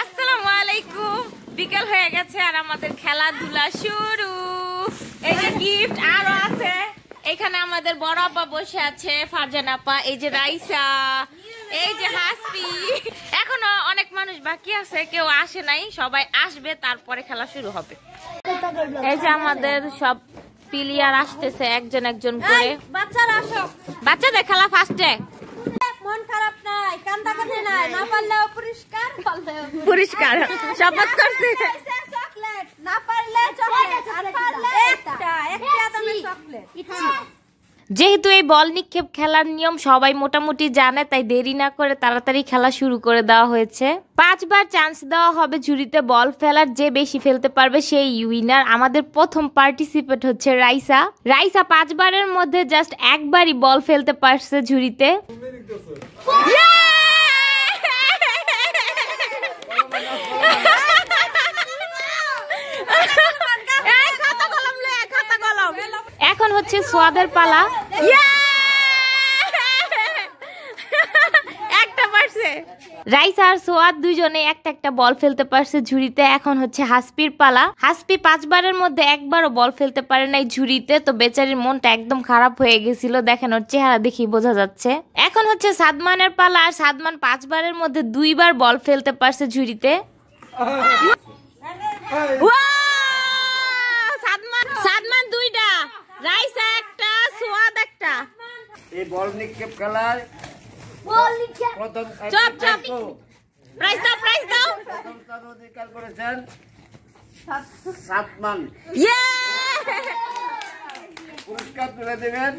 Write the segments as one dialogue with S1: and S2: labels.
S1: আসসালামু আলাইকুম, বিকেল হয়ে গেছে আর আমাদের খেলাধুলা শুরু। এই যে গিফট আরো আছে, এখানে আমাদের বড় আপা বসে আছে, ফারজান আপা, এই যে রাইসা, এই যে হাসি। এখনো অনেক মানুষ বাকি আছে, কেউ আসে নাই, সবাই আসবে তারপরে খেলা শুরু হবে। এই যে আমাদের সব প্লেয়ার আসতেছে একজন একজন করে।
S2: বাচ্চারা আসো,
S1: বাচ্চাদের খেলা ফার্স্টে।
S2: মন খারাপ নাই, কান্দাকাটি নাই, না পারলেও পুরস্কার,
S1: পুরস্কার শপথ করছে।
S2: চকলেট, না পারলে চকলেট, আর পারলে একটা দামে চকলেট।
S1: যেহেতু এই বল নিক্ষেপ খেলার নিয়ম সবাই মোটামুটি জানে, তাই দেরি না করে তাড়াতাড়ি খেলা শুরু করে দেওয়া হয়েছে। 5 বার চান্স দেওয়া হবে ঝুড়িতে বল ফেলার, যে বেশি ফেলতে পারবে সেই উইনার। আমাদের প্রথম পার্টিসিপেট হচ্ছে রাইসা। রাইসা 5 বারের মধ্যে জাস্ট একবারই বল ফেলতে পারছে ঝুড়িতে। এখন হচ্ছে সোয়াদের পালা। একটা পারছে রাইসা আর সোয়াদ, দুইজনে একটা একটা বল ফেলতে পারছে ঝুড়িতে। এখন হচ্ছে হাসপির পালা। হাসপি 5 বারের মধ্যে একবারও বল ফেলতে পারে নাই ঝুড়িতে, তো বেচারির মনটা একদম খারাপ হয়ে গেছিল, দেখেন ওর চেহারা দেখি বোঝা যাচ্ছে। এখন হচ্ছে সাদমানের পালা, আর সাদমান 5 বারের মধ্যে 2 বার বল ফেলতে পারছে ঝুড়িতে। সাদমান 2টা, রাইসা একটা, সোয়াদ একটা।
S3: এই বল নিক্ষেপ খেলায় প্রথম
S1: প্রাইজ দাও, প্রাইজ দাও।
S3: প্রথম স্থান অধিকার করেছেন সাদমান। পুরস্কার তুলে দেবেন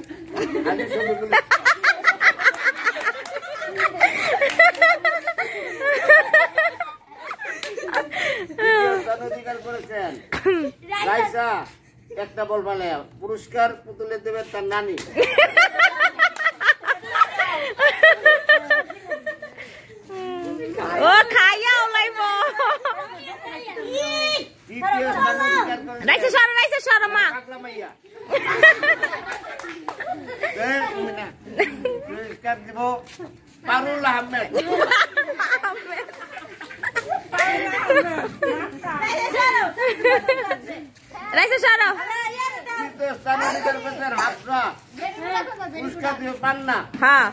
S3: স্থান অধিকার করেছেন রাইসা, একটা বল ফেলে। পুরস্কার তুলে দেবেন তার নানি।
S1: ও খাইয়া ওলাইব।
S3: দ্বিতীয় স্থান অধিকার করেছেন
S1: রাইসা সরো, রাইসা সরো মা।
S3: পাগলা মাইয়া। পুরস্কার দিব পারুল আহমেদ।
S1: রাইসা সরো।
S3: তৃতীয় স্থান অধিকার করেছেন হাফসা। পুরস্কার দিব পান্না।
S1: হ্যাঁ,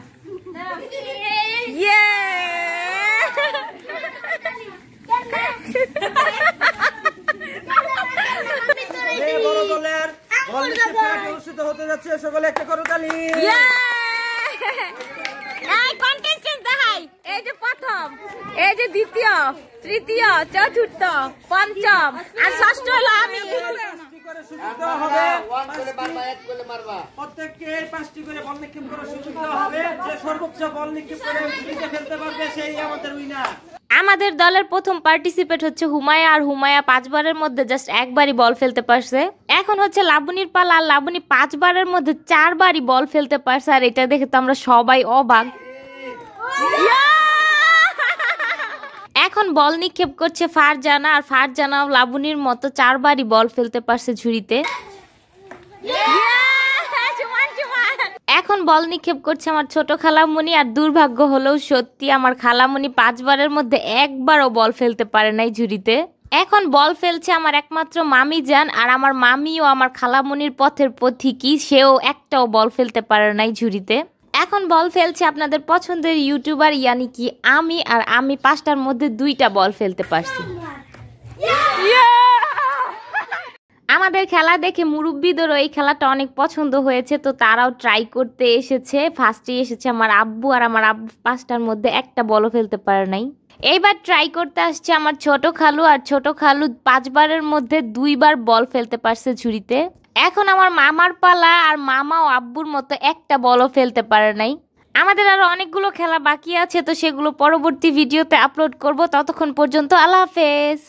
S4: বড় দলের বল নিক্ষেপ খেলাটি অনুষ্ঠিত হতে যাচ্ছে, সকলে একটা করতালি।
S1: এই যে প্রথম, এই যে দ্বিতীয়, তৃতীয়, চতুর্থ, পঞ্চম আর ষষ্ঠ হলো আমি।
S4: প্রত্যেককে 5টি করে বল নিক্ষেপ করার সুযোগ দেওয়া হবে। যে সর্বোচ্চ বল নিক্ষেপ করে ঝুড়িতে ফেলতে পারবে সেই আমাদের উইনার।
S1: আমাদের দলের প্রথম পার্টিসিপেট হচ্ছে হুমায়া, আর হুমায়া 5 বারের মধ্যে জাস্ট একবারই বল ফেলতে পারছে। এখন হচ্ছে লাবণীর পালা, আর লাবণী 5 বারের মধ্যে 4 বারই বল ফেলতে পারছে, আর এটা দেখে তো আমরা সবাই অবাক। এখন বল নিক্ষেপ করছে ফারজানা, আর ফারজানাও লাবণীর মতো 4 বারই বল ফেলতে পারছে ঝুড়িতে। এখন বল নিক্ষেপ করছে আমার ছোট খালামণি, আর দুর্ভাগ্য হলেও সত্যি আমার খালামণি 5 বারের মধ্যে একবারও বল ফেলতে পারে নাই ঝুড়িতে। এখন বল ফেলছে আমার একমাত্র মামি জান, আর আমার মামিও আমার খালামণির পথের পথিকী, সেও একটাও বল ফেলতে পারে নাই ঝুড়িতে। এখন বল ফেলছে আপনাদের পছন্দের ইউটিউবার ইয়ানি কি আমি, আর আমি 5টার মধ্যে 2টা বল ফেলতে পারছি। আমাদের খেলা দেখে মুরব্বীদেরও এই খেলাটা অনেক পছন্দ হয়েছে, তো তারাও ট্রাই করতে এসেছে। ফার্স্টে এসেছে আমার আব্বু, আর আমার আব্বু 5টার মধ্যে একটা বলও ফেলতে পারে নাই। এইবার ট্রাই করতে আসছে আমার ছোট খালু, আর ছোট খালু 5 বারের মধ্যে 2 বার বল ফেলতে পারছে ঝুড়িতে। এখন আমার মামার পালা, আর মামাও আব্বুর মতো একটা বলও ফেলতে পারে নাই। আমাদের আরো অনেকগুলো খেলা বাকি আছে, তো সেগুলো পরবর্তী ভিডিওতে আপলোড করব। ততক্ষণ পর্যন্ত আল্লাহ হাফেজ।